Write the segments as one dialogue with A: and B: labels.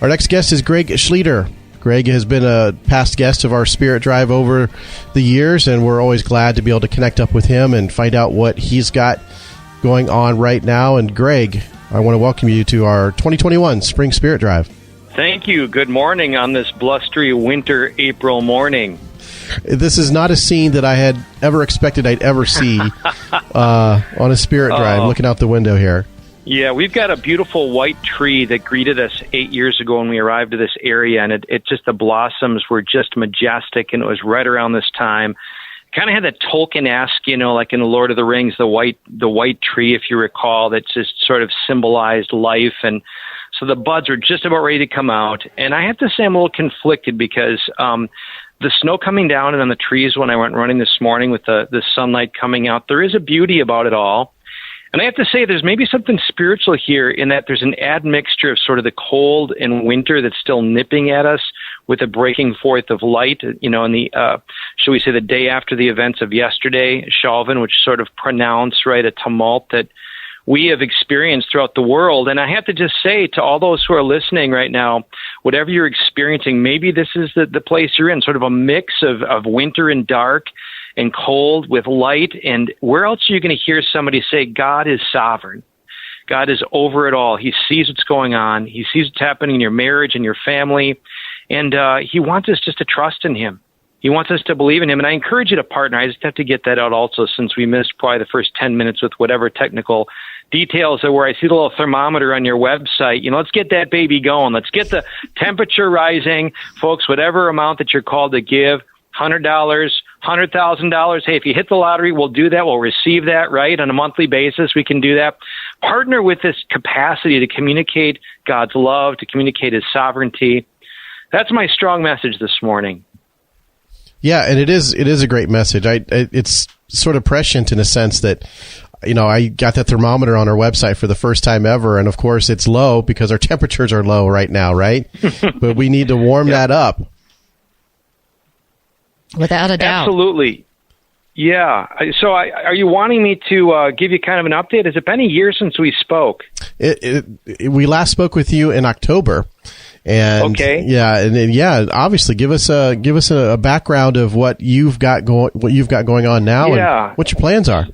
A: Our next guest is Greg Schlueter. Greg has been a past guest of our Spirit Drive over the years, and we're always glad to be able to connect up with him and find out what he's got going on right now. And Greg, I want to welcome you to our 2021 Spring Spirit Drive.
B: Thank you. Good morning on this blustery winter April morning.
A: This is not a scene that I had ever expected I'd ever see on a Spirit Drive, looking out the window here.
B: Yeah, we've got a beautiful white tree that greeted us 8 years ago when we arrived to this area, and it just, the blossoms were just majestic, and it was right around this time. Kind of had that Tolkien-esque, like in The Lord of the Rings, the white tree, if you recall, that just sort of symbolized life. And so the buds were just about ready to come out. And I have to say I'm a little conflicted because the snow coming down and on the trees when I went running this morning with the sunlight coming out, there is a beauty about it all. And I have to say there's maybe something spiritual here in that there's an admixture of sort of the cold and winter that's still nipping at us with a breaking forth of light, in the, shall we say, the day after the events of yesterday, Chauvin, which sort of pronounced, right, a tumult that we have experienced throughout the world. And I have to just say to all those who are listening right now, whatever you're experiencing, maybe this is the place you're in, sort of a mix of winter and dark and cold with light. And where else are you going to hear somebody say, God is sovereign? God is over it all. He sees what's going on. He sees what's happening in your marriage and your family. And he wants us just to trust in him. He wants us to believe in him. And I encourage you to partner. I just have to get that out also, since we missed probably the first 10 minutes with whatever technical details are, where I see the little thermometer on your website. Let's get that baby going. Let's get the temperature rising. Folks, whatever amount that you're called to give, $100, $100,000. Hey, if you hit the lottery, we'll do that. We'll receive that, right? On a monthly basis, we can do that. Partner with this capacity to communicate God's love, to communicate his sovereignty. That's my strong message this morning.
A: Yeah, and it is a great message. It's sort of prescient in a sense that, I got that thermometer on our website for the first time ever, and of course it's low because our temperatures are low right now, right? But we need to warm that up.
C: Without a doubt.
B: Absolutely. Yeah. So are you wanting me to give you kind of an update? Has it been a year since we spoke?
A: We last spoke with you in October. And
B: okay.
A: Yeah, obviously give us a background of what you've got going on now and what your plans are.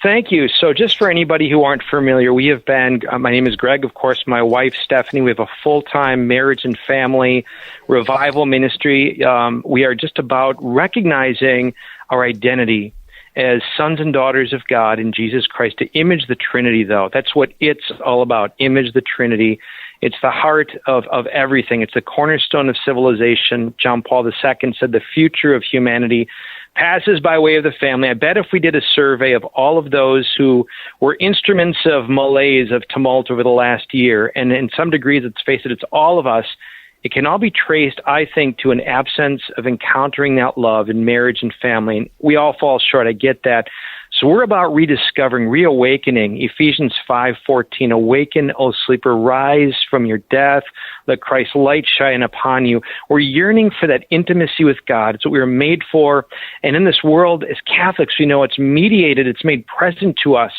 B: Thank you. So just for anybody who aren't familiar, we have been, my name is Greg, of course, my wife, Stephanie. We have a full-time marriage and family revival ministry. We are just about recognizing our identity as sons and daughters of God in Jesus Christ, to image the Trinity, though. That's what it's all about, image the Trinity. It's the heart of everything. It's the cornerstone of civilization. John Paul II said the future of humanity passes by way of the family. I bet if we did a survey of all of those who were instruments of malaise, of tumult over the last year, and in some degrees, let's face it, it's all of us, it can all be traced, I think, to an absence of encountering that love in marriage and family. And we all fall short. I get that. So we're about rediscovering, reawakening. Ephesians 5:14, awaken, O sleeper, rise from your death. Let Christ's light shine upon you. We're yearning for that intimacy with God. It's what we were made for. And in this world, as Catholics, we know it's mediated, it's made present to us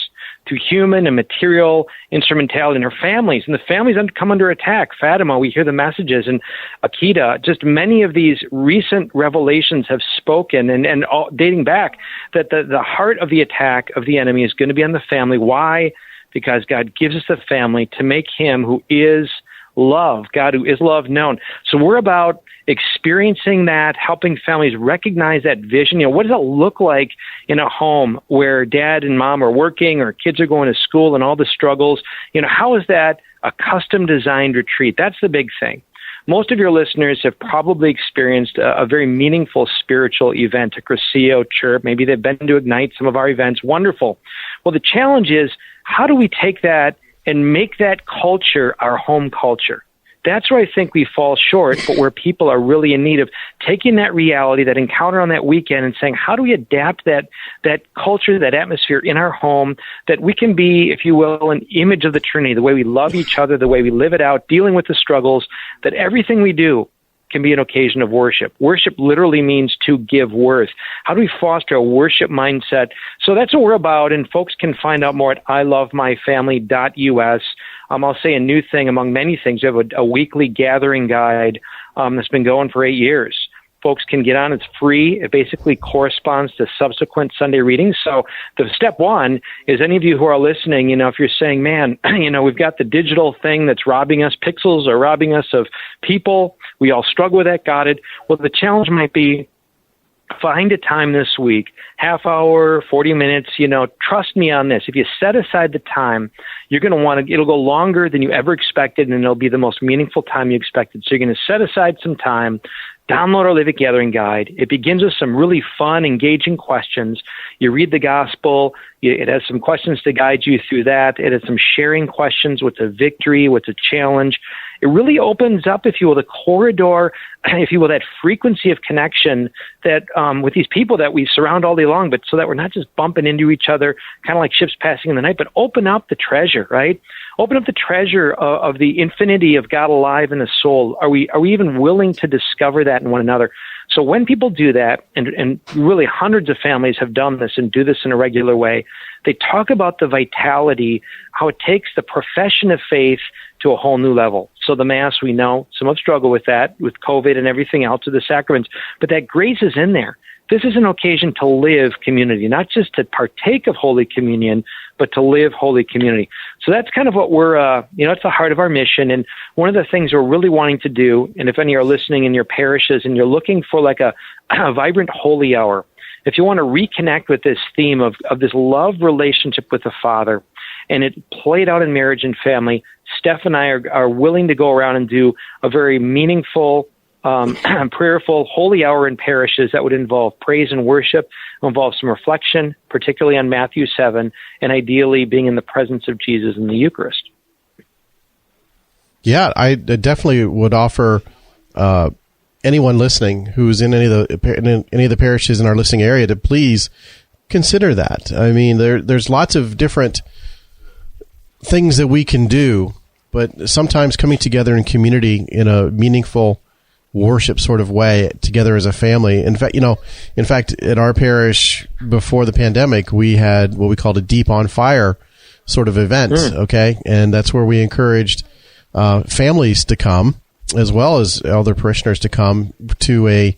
B: through human and material instrumentality in our families. And the families come under attack. Fatima, we hear the messages, and Akita, just many of these recent revelations have spoken, and all, dating back, that the heart of the attack of the enemy is going to be on the family. Why? Because God gives us the family to make him who is love, God who is love, known. So we're about experiencing that, helping families recognize that vision. What does it look like in a home where dad and mom are working or kids are going to school and all the struggles? How is that a custom designed retreat? That's the big thing. Most of your listeners have probably experienced a very meaningful spiritual event, a Crescio church. Maybe they've been to Ignite, some of our events. Wonderful. Well, the challenge is, how do we take that and make that culture our home culture? That's where I think we fall short, but where people are really in need of taking that reality, that encounter on that weekend, and saying, how do we adapt that culture, that atmosphere in our home, that we can be, if you will, an image of the Trinity, the way we love each other, the way we live it out, dealing with the struggles, that everything we do can be an occasion of worship. Worship literally means to give worth. How do we foster a worship mindset? So that's what we're about, and folks can find out more at ilovemyfamily.us. I'll say a new thing among many things. We have a weekly gathering guide that's been going for 8 years. Folks can get on. It's free. It basically corresponds to subsequent Sunday readings. So the step one is any of you who are listening, if you're saying, man, we've got the digital thing that's robbing us, pixels are robbing us of people. We all struggle with that. Got it. Well, the challenge might be find a time this week, half hour, 40 minutes, trust me on this. If you set aside the time, you're going to want to, it'll go longer than you ever expected, and it'll be the most meaningful time you expected. So you're going to set aside some time, download our Live It Gathering Guide. It begins with some really fun, engaging questions. You read the gospel. It has some questions to guide you through that. It has some sharing questions. What's a victory? What's a challenge? It really opens up, if you will, the corridor, if you will, that frequency of connection that with these people that we surround all day long, but so that we're not just bumping into each other, kind of like ships passing in the night, but open up the treasure, right? Open up the treasure of the infinity of God alive in the soul. Are we even willing to discover that in one another? So when people do that, and really hundreds of families have done this and do this in a regular way, they talk about the vitality, how it takes the profession of faith to a whole new level. So the Mass, we know, some have struggled with that, with COVID and everything else, of the sacraments, but that grace is in there. This is an occasion to live community, not just to partake of Holy Communion, but to live Holy Community. So that's kind of what we're, it's the heart of our mission. And one of the things we're really wanting to do, and if any are listening in your parishes and you're looking for like a vibrant holy hour, if you want to reconnect with this theme of this love relationship with the Father, and it played out in marriage and family, Steph and I are willing to go around and do a very meaningful, prayerful holy hour in parishes that would involve praise and worship, involve some reflection, particularly on Matthew 7, and ideally being in the presence of Jesus in the Eucharist.
A: Yeah, I definitely would offer anyone listening who's in any of the parishes in our listening area to please consider that. I mean, there's lots of different things that we can do, but sometimes coming together in community in a meaningful worship sort of way together as a family. In fact, at our parish before the pandemic, we had what we called a Deep on Fire sort of event. Okay. And that's where we encouraged, families to come as well as other parishioners to come to a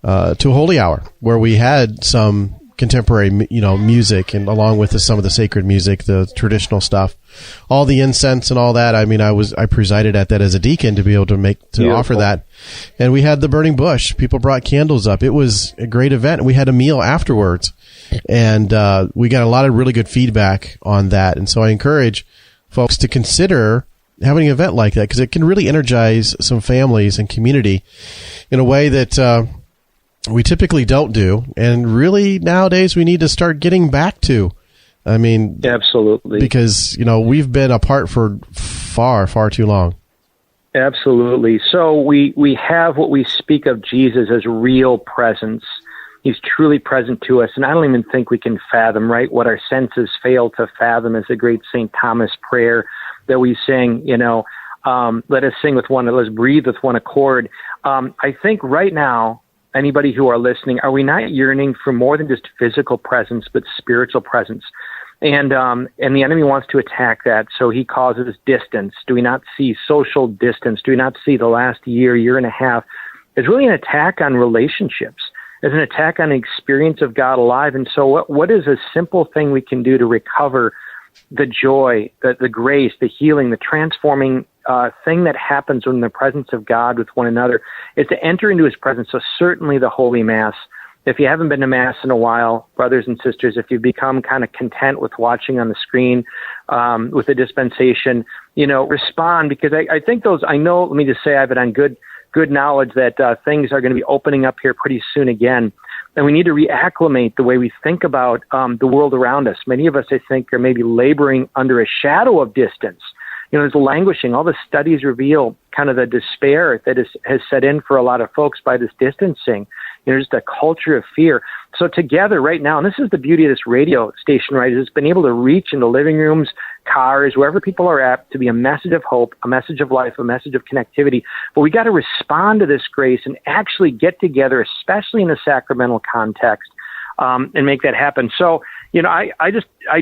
A: holy hour where we had some contemporary, music, and along with some of the sacred music, the traditional stuff, all the incense and all that. I mean, I presided at that as a deacon to be able to offer that. And we had the burning bush. People brought candles up. It was a great event. We had a meal afterwards, and we got a lot of really good feedback on that. And so I encourage folks to consider having an event like that, because it can really energize some families and community in a way that we typically don't do, and really nowadays we need to start getting back to. I mean, absolutely, because we've been apart for far, far too long.
B: Absolutely. So we have what we speak of Jesus as real presence. He's truly present to us, and I don't even think we can fathom, right, what our senses fail to fathom, as the great St. Thomas prayer that we sing. Let us sing with one, let us breathe with one accord. I think right now, anybody who are listening, are we not yearning for more than just physical presence, but spiritual presence? And the enemy wants to attack that, so he causes distance. Do we not see social distance? Do we not see the last year and a half as really an attack on relationships, as an attack on the experience of God alive? And so what is a simple thing we can do to recover the joy, the grace, the healing, the transforming thing that happens when in the presence of God with one another, is to enter into his presence. So certainly the Holy Mass. If you haven't been to Mass in a while, brothers and sisters, if you've become kind of content with watching on the screen with the dispensation, respond, because I think let me just say I've been on good knowledge that things are going to be opening up here pretty soon again. And we need to reacclimate the way we think about the world around us. Many of us, I think, are maybe laboring under a shadow of distance. There's languishing. All the studies reveal kind of the despair that has set in for a lot of folks by this distancing. Just a culture of fear. So together right now, and this is the beauty of this radio station, right, is it's been able to reach into living rooms, cars, wherever people are at, to be a message of hope, a message of life, a message of connectivity. But we got to respond to this grace and actually get together, especially in a sacramental context, and make that happen. So, I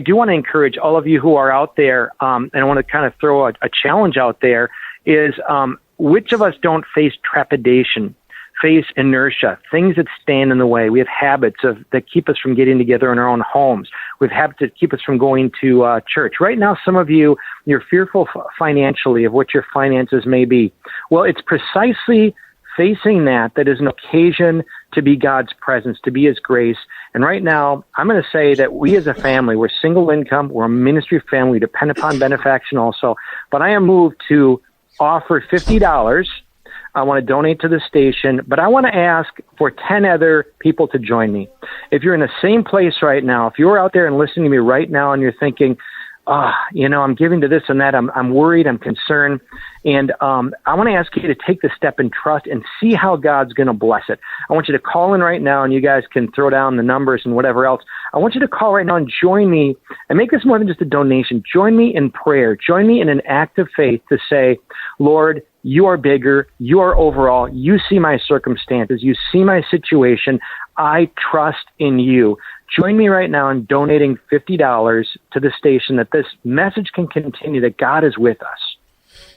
B: do want to encourage all of you who are out there, and I want to kind of throw a challenge out there, is which of us don't face trepidation, face inertia, things that stand in the way? We have habits that keep us from getting together in our own homes. We have habits that keep us from going to church. Right now, some of you're fearful financially of what your finances may be. Well, it's precisely facing that is an occasion to be God's presence, to be His grace. And right now, I'm going to say that we as a family, we're single income, we're a ministry family, we depend upon benefaction also. But I am moved to offer $50. I want to donate to the station, but I want to ask for 10 other people to join me. If you're in the same place right now, if you're out there and listening to me right now and you're thinking, I'm giving to this and that, I'm worried, I'm concerned, and I want to ask you to take the step in trust and see how God's going to bless it. I want you to call in right now, and you guys can throw down the numbers and whatever else. I want you to call right now and join me, and make this more than just a donation. Join me in prayer. Join me in an act of faith to say, Lord, you are bigger, you are overall, you see my circumstances, you see my situation, I trust in you. Join me right now in donating $50 to the station, that this message can continue, that God is with us.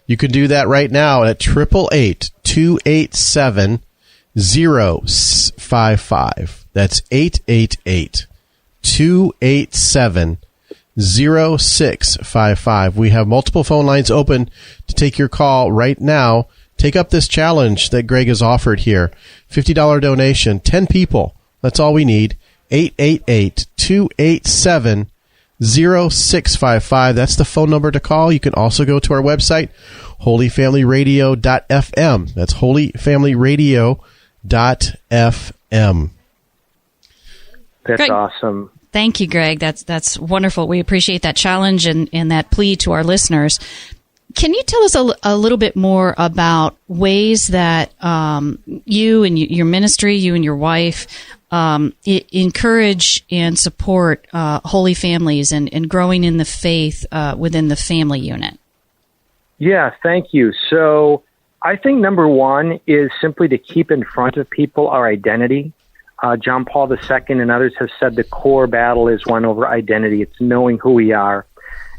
A: You can do that right now at 888-287-0655. That's 888-287-0655. We have multiple phone lines open to take your call right now. Take up this challenge that Greg has offered here. $50 donation, 10 people. That's all we need. 888-287-0655. That's the phone number to call. You can also go to our website, holyfamilyradio.fm. That's holyfamilyradio.fm.
B: That's
C: Greg,
B: awesome.
C: Thank you, Greg. That's wonderful. We appreciate that challenge and that plea to our listeners. Can you tell us a little bit more about ways that you and your ministry, you and your wife, encourage and support holy families and growing in the faith within the family unit?
B: Yeah, thank you. So I think number one is simply to keep in front of people our identity. John Paul II and others have said the core battle is one over identity. It's knowing who we are.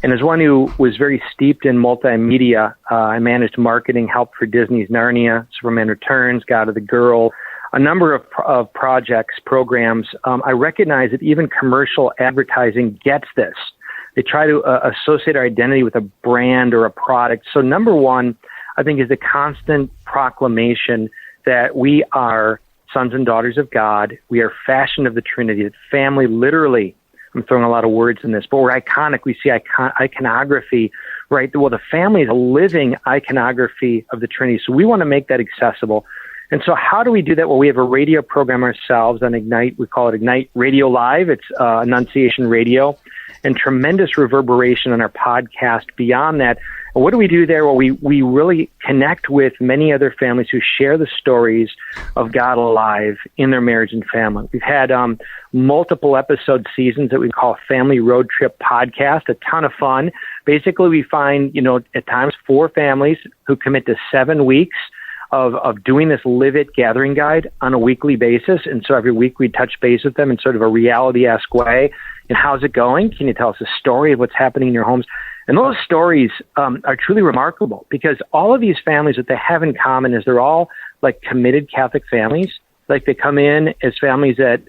B: And as one who was very steeped in multimedia, I managed marketing, help for Disney's Narnia, Superman Returns, God of the Girl, a number of projects, programs. I recognize that even commercial advertising gets this. They try to associate our identity with a brand or a product. So number one, I think, is the constant proclamation that we are sons and daughters of God. We are fashioned of the Trinity, that family literally, I'm throwing a lot of words in this, but we're iconic. We see iconography, right? Well, the family is a living iconography of the Trinity. So we want to make that accessible. And so how do we do that? Well, we have a radio program ourselves on Ignite. We call it Ignite Radio Live. It's Annunciation Radio, and tremendous reverberation on our podcast beyond that. And what do we do there? Well, we really connect with many other families who share the stories of God alive in their marriage and family. We've had multiple episode seasons that we call Family Road Trip Podcast, a ton of fun. Basically, we find, at times 4 families who commit to 7 weeks of doing this Live It gathering guide on a weekly basis. And so every week we touch base with them in sort of a reality-esque way. And how's it going? Can you tell us a story of what's happening in your homes? And those stories are truly remarkable, because all of these families, what they have in common is they're all like committed Catholic families. Like they come in as families that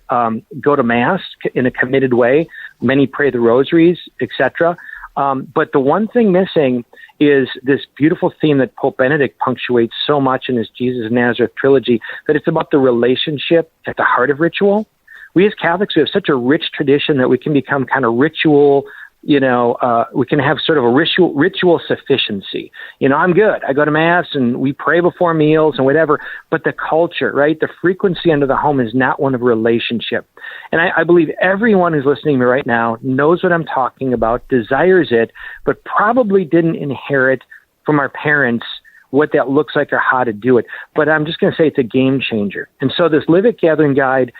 B: go to Mass in a committed way. Many pray the rosaries, etc. But the one thing missing is this beautiful theme that Pope Benedict punctuates so much in his Jesus of Nazareth trilogy, that it's about the relationship at the heart of ritual. We as Catholics, we have such a rich tradition that we can become kind of ritual, we can have sort of a ritual sufficiency. I'm good. I go to Mass and we pray before meals and whatever, but the culture, right? The frequency under the home is not one of relationship. And I believe everyone who's listening to me right now knows what I'm talking about, desires it, but probably didn't inherit from our parents what that looks like or how to do it. But I'm just going to say it's a game changer. And so this Live It Gathering Guide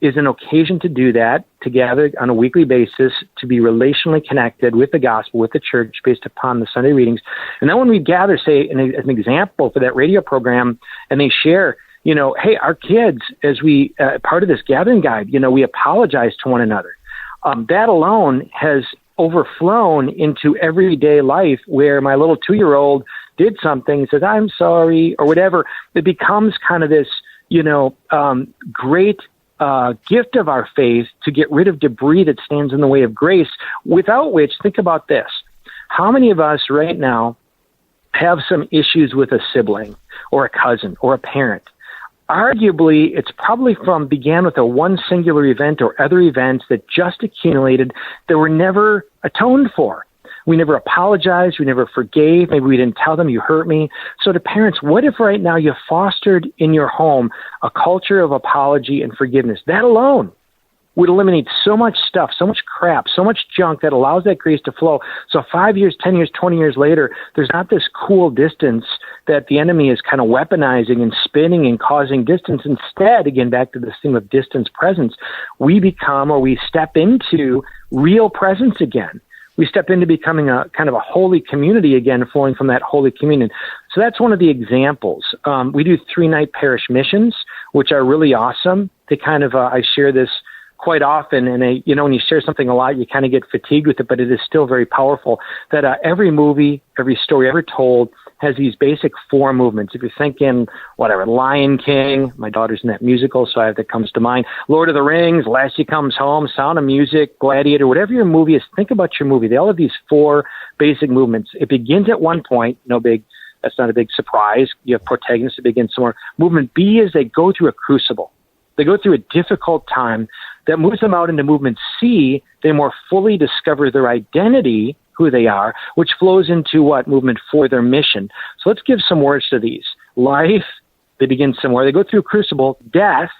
B: is an occasion to do that, to gather on a weekly basis, to be relationally connected with the gospel, with the church, based upon the Sunday readings. And then when we gather, say, as an example for that radio program, and they share, hey, our kids, as we, part of this gathering guide, we apologize to one another. That alone has overflown into everyday life, where my little 2-year-old did something, says, I'm sorry, or whatever. It becomes kind of this, great gift of our faith to get rid of debris that stands in the way of grace, without which, think about this. How many of us right now have some issues with a sibling or a cousin or a parent? Arguably, it's probably began with a one singular event or other events that just accumulated that were never atoned for. We never apologized. We never forgave. Maybe we didn't tell them, you hurt me. So to parents, what if right now you fostered in your home a culture of apology and forgiveness? That alone would eliminate so much stuff, so much crap, so much junk that allows that grace to flow. So 5 years, 10 years, 20 years later, there's not this cool distance that the enemy is kind of weaponizing and spinning and causing distance. Instead, again, back to this theme of distance presence, we become, or we step into real presence again. We step into becoming a kind of a holy community again, flowing from that holy communion. So that's one of the examples. We do 3-night parish missions, which are really awesome. They kind of, I share this quite often, and when you share something a lot, you kind of get fatigued with it, but it is still very powerful. That every movie, every story ever told has these basic 4 movements. If you're thinking, whatever, Lion King, my daughter's in that musical, so that comes to mind. Lord of the Rings, Lassie Comes Home, Sound of Music, Gladiator, whatever your movie is, think about your movie. They all have these 4 basic movements. It begins at one point, that's not a big surprise. You have protagonists that begin somewhere. Movement B is they go through a crucible. They go through a difficult time that moves them out into movement C. They more fully discover their identity, who they are, which flows into what? Movement 4, their mission. So let's give some words to these. Life, they begin somewhere. They go through crucible. Death,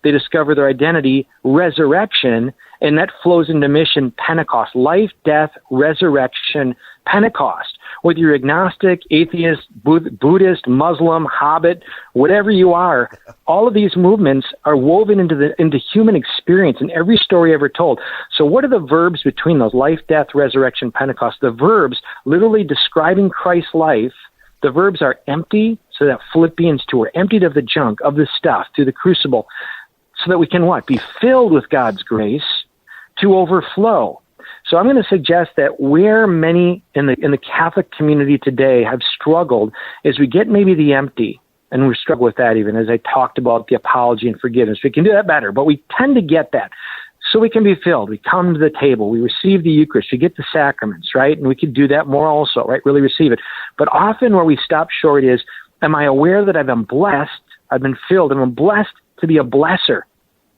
B: they discover their identity. Resurrection, and that flows into mission Pentecost. Life, death, resurrection, Pentecost. Whether you're agnostic, atheist, Buddhist, Muslim, Hobbit, whatever you are, all of these movements are woven into human experience in every story ever told. So what are the verbs between those? Life, death, resurrection, Pentecost. The verbs literally describing Christ's life, the verbs are empty, so that Philippians 2, we're emptied of the junk, of the stuff, through the crucible, so that we can what? Be filled with God's grace to overflow. So I'm going to suggest that where many in the Catholic community today have struggled is we get maybe the empty, and we struggle with that even, as I talked about the apology and forgiveness. We can do that better, but we tend to get that. So we can be filled. We come to the table. We receive the Eucharist. We get the sacraments, right? And we could do that more also, right? Really receive it. But often where we stop short is, am I aware that I've been blessed? I've been filled, and I'm blessed to be a blesser.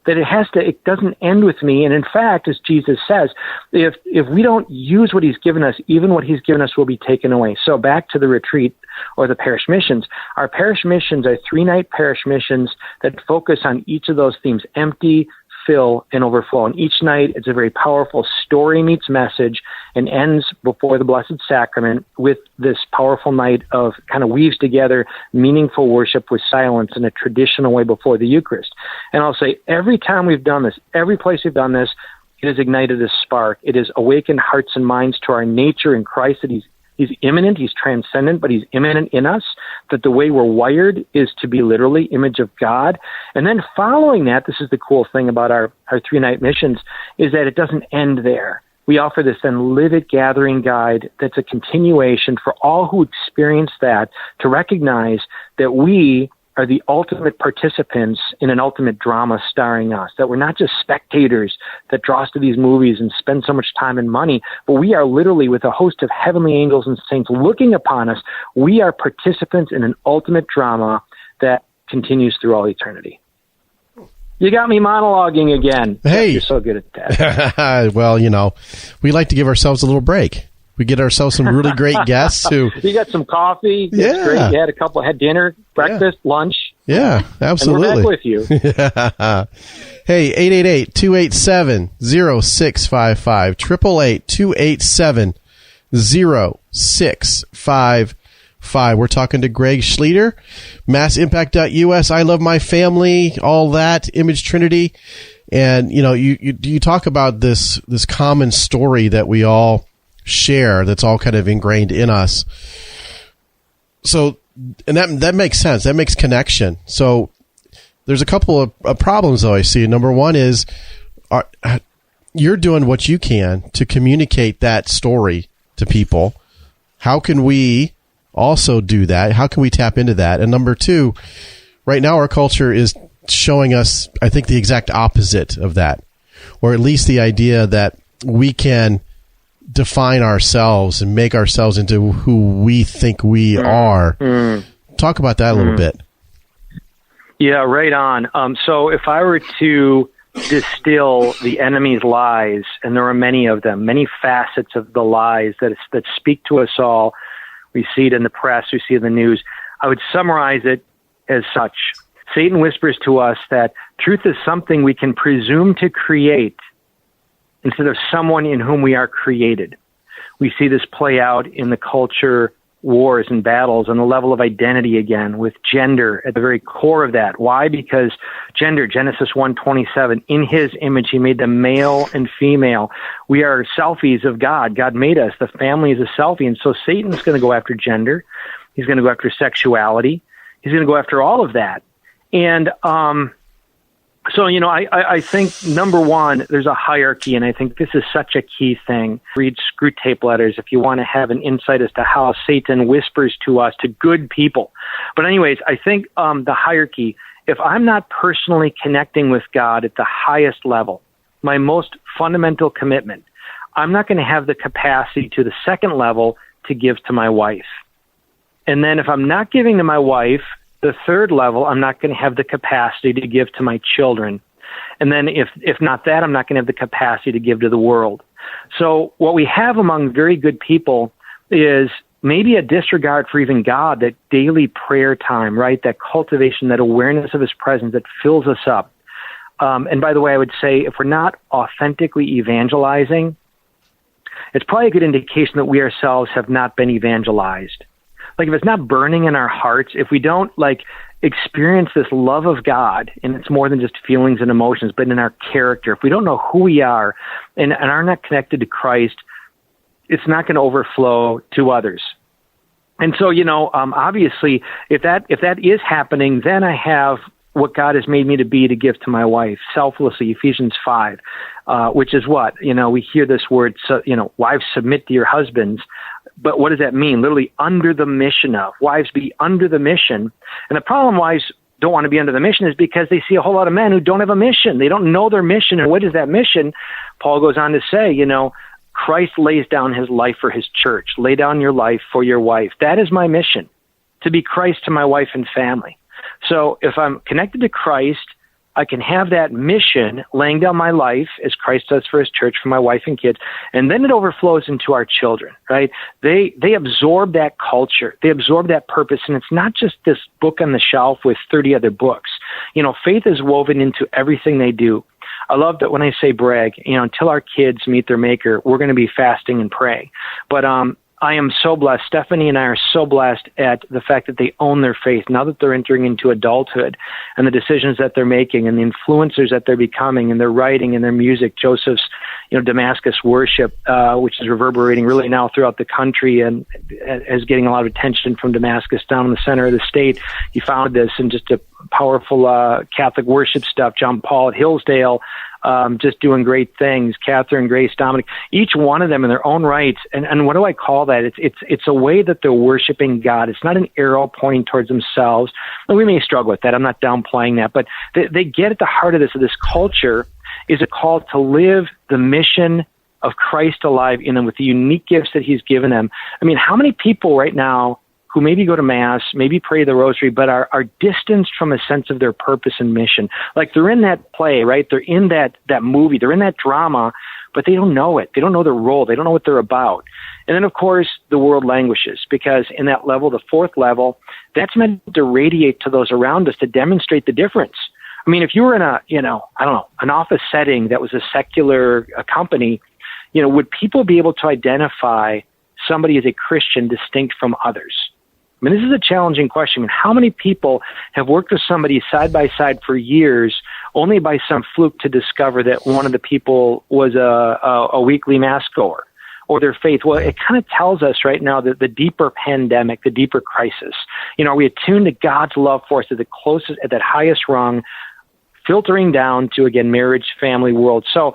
B: That it doesn't end with me. And in fact, as Jesus says, if we don't use what he's given us, even what he's given us will be taken away. So back to the retreat or the parish missions. Our parish missions are 3-night parish missions that focus on each of those themes: empty, fill, and overflow. And each night, it's a very powerful story meets message and ends before the Blessed Sacrament with this powerful night of kind of weaves together meaningful worship with silence in a traditional way before the Eucharist. And I'll say every time we've done this, every place we've done this, it has ignited a spark. It has awakened hearts and minds to our nature in Christ, that He's immanent, He's transcendent, but He's immanent in us, that the way we're wired is to be literally image of God. And then following that, this is the cool thing about our 3-night missions, is that it doesn't end there. We offer this then Live It gathering guide that's a continuation for all who experience that, to recognize that we are the ultimate participants in an ultimate drama starring us, that we're not just spectators that draw us to these movies and spend so much time and money, but we are literally, with a host of heavenly angels and saints looking upon us, we are participants in an ultimate drama that continues through all eternity. You got me monologuing again.
A: Hey.
B: You're so good at that.
A: Well, we like to give ourselves a little break. We get ourselves some really great guests who...
B: You got some coffee.
A: Yeah.
B: That's great. You had dinner, breakfast, lunch.
A: Yeah, absolutely.
B: And we're back with you.
A: Hey, 888-287-0655. 888-287-0655. 5. We're talking to Greg Schlueter, massimpact.us, I Love My Family, all that, Image Trinity. And, you talk about this common story that we all share that's all kind of ingrained in us. So, and that makes sense. That makes connection. So there's a couple of problems, though, I see. Number one is you're doing what you can to communicate that story to people. How can we also do that? How can we tap into that? And number two, right now our culture is showing us, I think, the exact opposite of that, or at least the idea that we can define ourselves and make ourselves into who we think we are. Talk about that a little bit.
B: Yeah, right on. So if I were to distill the enemy's lies, and there are many of them, many facets of the lies that speak to us all. We see it in the press, we see it in the news. I would summarize it as such. Satan whispers to us that truth is something we can presume to create instead of someone in whom we are created. We see this play out in the culture wars and battles on the level of identity again, with gender at the very core of that. Why? Because gender, Genesis 1:27, in his image he made them male and female. We are selfies of God. God made us. The family is a selfie. And so Satan's going to go after gender. He's going to go after sexuality. He's going to go after all of that. And so, I think, number one, there's a hierarchy, and I think this is such a key thing. Read Screw Tape Letters if you want to have an insight as to how Satan whispers to us, to good people. But anyways, I think the hierarchy, if I'm not personally connecting with God at the highest level, my most fundamental commitment, I'm not going to have the capacity to the second level to give to my wife. And then if I'm not giving to my wife, the third level, I'm not going to have the capacity to give to my children. And then if not that, I'm not going to have the capacity to give to the world. So what we have among very good people is maybe a disregard for even God, that daily prayer time, right? That cultivation, that awareness of his presence that fills us up. And by the way, I would say if we're not authentically evangelizing, it's probably a good indication that we ourselves have not been evangelized. Like if it's not burning in our hearts, if we don't experience this love of God, and it's more than just feelings and emotions, but in our character, if we don't know who we are and are not connected to Christ, it's not going to overflow to others. And so, obviously, if that is happening, then I have what God has made me to be, to give to my wife, selflessly, Ephesians 5, which is what? We hear this word, wives, submit to your husbands. But what does that mean? Literally under the mission of. Wives, be under the mission. And the problem wives don't want to be under the mission is because they see a whole lot of men who don't have a mission. They don't know their mission. And what is that mission? Paul goes on to say, Christ lays down his life for his church. Lay down your life for your wife. That is my mission, to be Christ to my wife and family. So if I'm connected to Christ, I can have that mission, laying down my life as Christ does for his church, for my wife and kids, and then it overflows into our children, right? They absorb that culture. They absorb that purpose, and it's not just this book on the shelf with 30 other books. Faith is woven into everything they do. I love that when I say brag, until our kids meet their maker, we're going to be fasting and praying. But I am so blessed. Stephanie and I are so blessed at the fact that they own their faith now that they're entering into adulthood, and the decisions that they're making and the influencers that they're becoming, and their writing and their music. Joseph's, Damascus worship, which is reverberating really now throughout the country and is getting a lot of attention from Damascus down in the center of the state. He founded this, and just a powerful Catholic worship stuff. John Paul at Hillsdale, just doing great things. Catherine, Grace, Dominic, each one of them in their own rights. And what do I call that? It's a way that they're worshiping God. It's not an arrow pointing towards themselves. And we may struggle with that. I'm not downplaying that, but they get at the heart of this. This culture is a call to live the mission of Christ alive in them with the unique gifts that he's given them. I mean, how many people right now who maybe go to Mass, maybe pray the Rosary, but are distanced from a sense of their purpose and mission? Like they're in that play, right? They're in that movie, they're in that drama, but they don't know it. They don't know their role. They don't know what they're about. And then, of course, the world languishes, because in that level, the fourth level, that's meant to radiate to those around us, to demonstrate the difference. I mean, if you were in an office setting that was a secular company, would people be able to identify somebody as a Christian distinct from others? I mean, this is a challenging question. I mean, how many people have worked with somebody side by side for years, only by some fluke to discover that one of the people was a weekly mass goer or their faith? Well, it kind of tells us right now that the deeper pandemic, the deeper crisis, are we attuned to God's love for us at the closest, at that highest rung, filtering down to, again, marriage, family, world. So,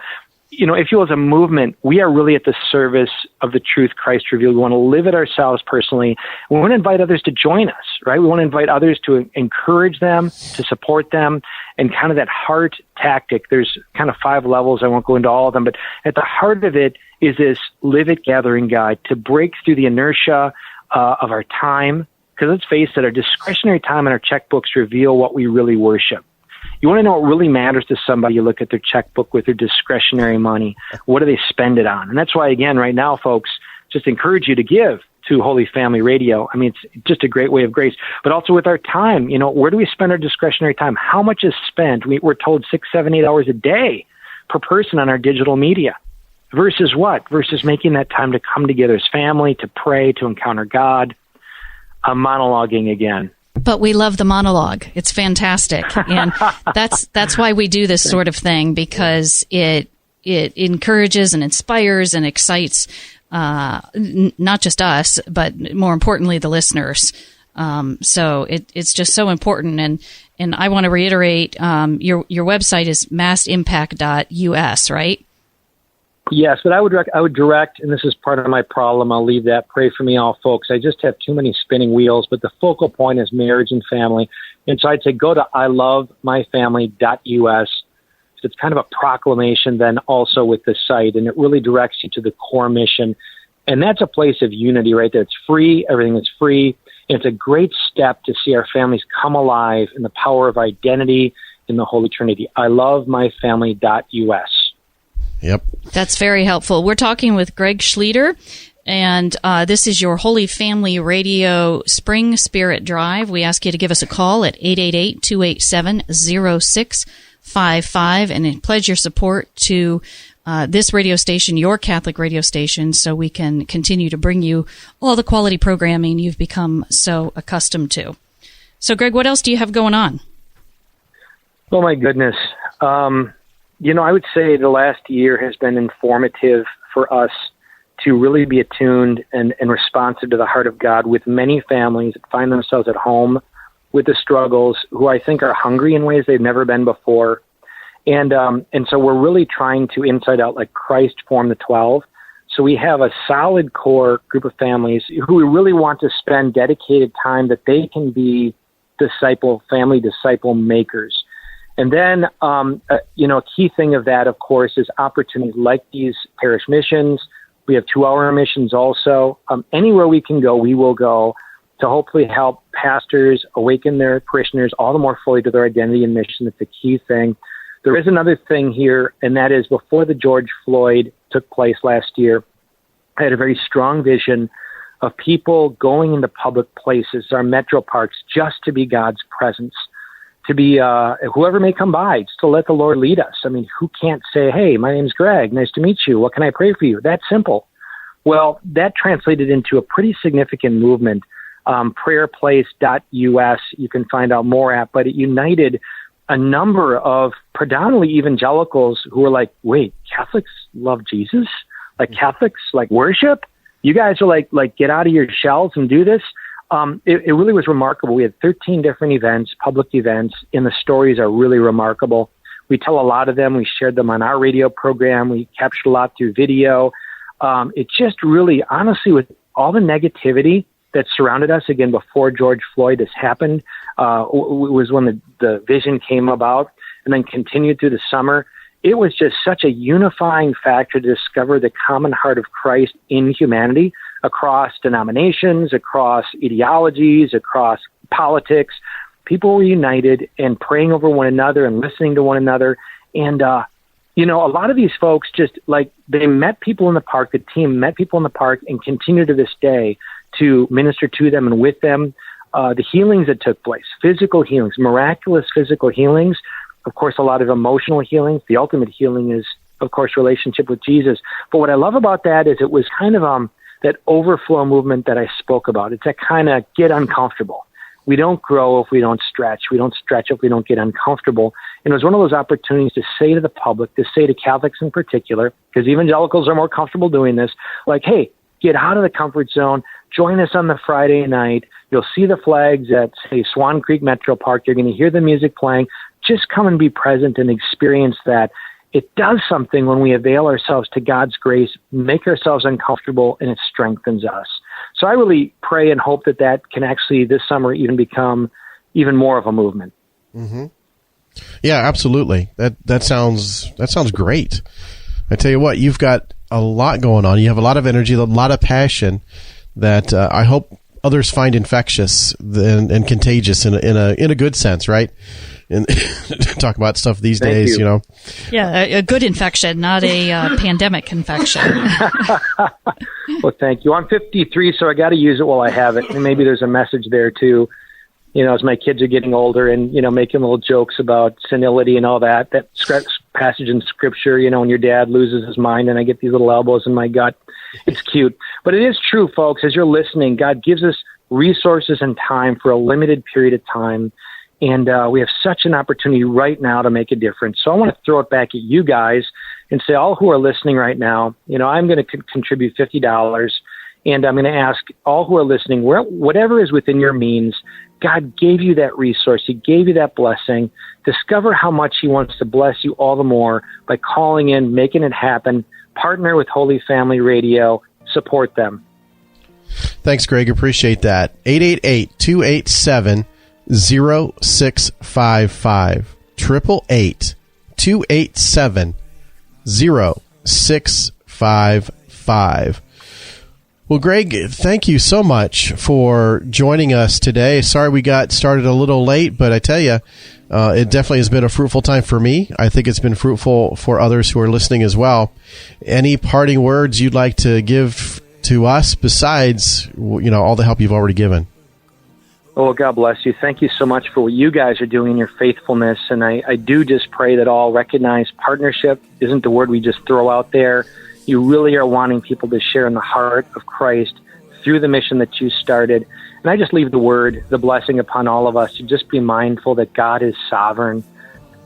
B: if you will, as a movement, we are really at the service of the truth Christ revealed. We want to live it ourselves personally. We want to invite others to join us, right? We want to invite others to encourage them, to support them, and kind of that heart tactic. There's kind of 5 levels. I won't go into all of them, but at the heart of it is this live it gathering guide to break through the inertia of our time. Because let's face it, our discretionary time and our checkbooks reveal what we really worship. You want to know what really matters to somebody, you look at their checkbook with their discretionary money. What do they spend it on? And that's why, again, right now, folks, just encourage you to give to Holy Family Radio. I mean, it's just a great way of grace. But also with our time, where do we spend our discretionary time? How much is spent? We're told 6, 7, 8 hours a day per person on our digital media. Versus what? Versus making that time to come together as family, to pray, to encounter God. I'm monologuing again.
C: But we love the monologue. It's fantastic. And that's why we do this sort of thing, because it encourages and inspires and excites not just us, but more importantly, the listeners. So it's just so important. And I want to reiterate, your website is massimpact.us, right?
B: Yes, but I would direct, and this is part of my problem, I'll leave that. Pray for me, all folks. I just have too many spinning wheels, but the focal point is marriage and family. And so I'd say go to ilovemyfamily.us. It's kind of a proclamation then also with the site, and it really directs you to the core mission. And that's a place of unity right there. It's free. Everything is free. And it's a great step to see our families come alive in the power of identity in the Holy Trinity. ilovemyfamily.us.
A: Yep.
C: That's very helpful. We're talking with Greg Schlueter, and this is your Holy Family Radio Spring Spirit Drive. We ask you to give us a call at 888-287-0655 and pledge your support to this radio station, your Catholic radio station, so we can continue to bring you all the quality programming you've become so accustomed to. So, Greg, what else do you have going on?
B: Oh, my goodness. I would say the last year has been informative for us to really be attuned and responsive to the heart of God with many families that find themselves at home with the struggles, who I think are hungry in ways they've never been before. And so we're really trying to inside out, like Christ formed the 12. So we have a solid core group of families who we really want to spend dedicated time that they can be family disciple makers. And then, a key thing of that, of course, is opportunities like these parish missions. We have 2-hour missions also. Anywhere we can go, we will go to hopefully help pastors awaken their parishioners all the more fully to their identity and mission. It's a key thing. There is another thing here, and that is before the George Floyd took place last year, I had a very strong vision of people going into public places, our metro parks, just to be God's presence. To be whoever may come by, just to let the Lord lead us. I mean, who can't say, hey, my name's Greg, nice to meet you, what can I pray for you? That's simple. Well, that translated into a pretty significant movement, prayerplace.us, you can find out more at, but it united a number of predominantly evangelicals who were like, wait, Catholics love Jesus? Like Catholics like worship? You guys are like get out of your shells and do this? It really was remarkable. We had 13 different events, public events, and the stories are really remarkable. We tell a lot of them. We shared them on our radio program. We captured a lot through video. It just really, honestly, with all the negativity that surrounded us, again, before George Floyd has happened, was when the vision came about and then continued through the summer. It was just such a unifying factor to discover the common heart of Christ in humanity, across denominations, across ideologies, across politics. People were united and praying over one another and listening to one another. And, a lot of these folks just they met people in the park, the team met people in the park and continue to this day to minister to them and with them. The healings that took place, physical healings, miraculous physical healings, of course, a lot of emotional healings. The ultimate healing is, of course, relationship with Jesus. But what I love about that is it was kind of, that overflow movement that I spoke about. It's that kind of get uncomfortable. We don't grow if we don't stretch. We don't stretch if we don't get uncomfortable. And it was one of those opportunities to say to the public, to say to Catholics in particular, because evangelicals are more comfortable doing this, like, hey, get out of the comfort zone. Join us on the Friday night. You'll see the flags at, say, Swan Creek Metro Park. You're going to hear the music playing. Just come and be present and experience that. It does something when we avail ourselves to God's grace, make ourselves uncomfortable, and it strengthens us. So I really pray and hope that that can actually this summer even become even more of a movement.
A: Mm-hmm. Yeah, absolutely. That sounds great. I tell you what, you've got a lot going on. You have a lot of energy, a lot of passion that I hope others find infectious and contagious in a good sense, right? And talk about stuff these days, you know.
C: Yeah, a good infection, not a pandemic infection.
B: Well, thank you. I'm 53, so I got to use it while I have it. And maybe there's a message there too. You know, as my kids are getting older and, you know, making little jokes about senility and all that passage in Scripture, you know, when your dad loses his mind and I get these little elbows in my gut. It's cute. But it is true, folks, as you're listening, God gives us resources and time for a limited period of time. And we have such an opportunity right now to make a difference. So I want to throw it back at you guys and say, all who are listening right now, you know, I'm going to contribute $50. And I'm going to ask all who are listening, whatever is within your means, God gave you that resource. He gave you that blessing. Discover how much He wants to bless you all the more by calling in, making it happen. Partner with Holy Family Radio. Support them.
A: Thanks, Greg. Appreciate that. 888-287-0655. 888-287-0655. Well, Greg, thank you so much for joining us today. Sorry we got started a little late, but I tell you, it definitely has been a fruitful time for me. I think it's been fruitful for others who are listening as well. Any parting words you'd like to give to us besides, you know, all the help you've already given?
B: Oh, God bless you. Thank you so much for what you guys are doing, your faithfulness. And I do just pray that all recognize partnership isn't the word we just throw out there. You really are wanting people to share in the heart of Christ through the mission that you started. And I just leave the blessing upon all of us to just be mindful that God is sovereign.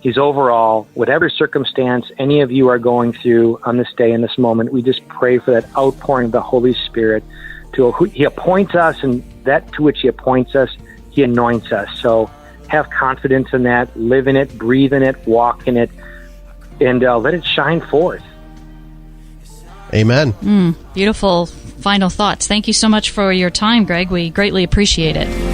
B: He's over all. Whatever circumstance any of you are going through on this day, in this moment, we just pray for that outpouring of the Holy Spirit. He appoints us, and that to which He appoints us, He anoints us. So have confidence in that, live in it, breathe in it, walk in it, and let it shine forth.
A: Amen.
C: Beautiful final thoughts. Thank you so much for your time, Greg. We greatly appreciate it.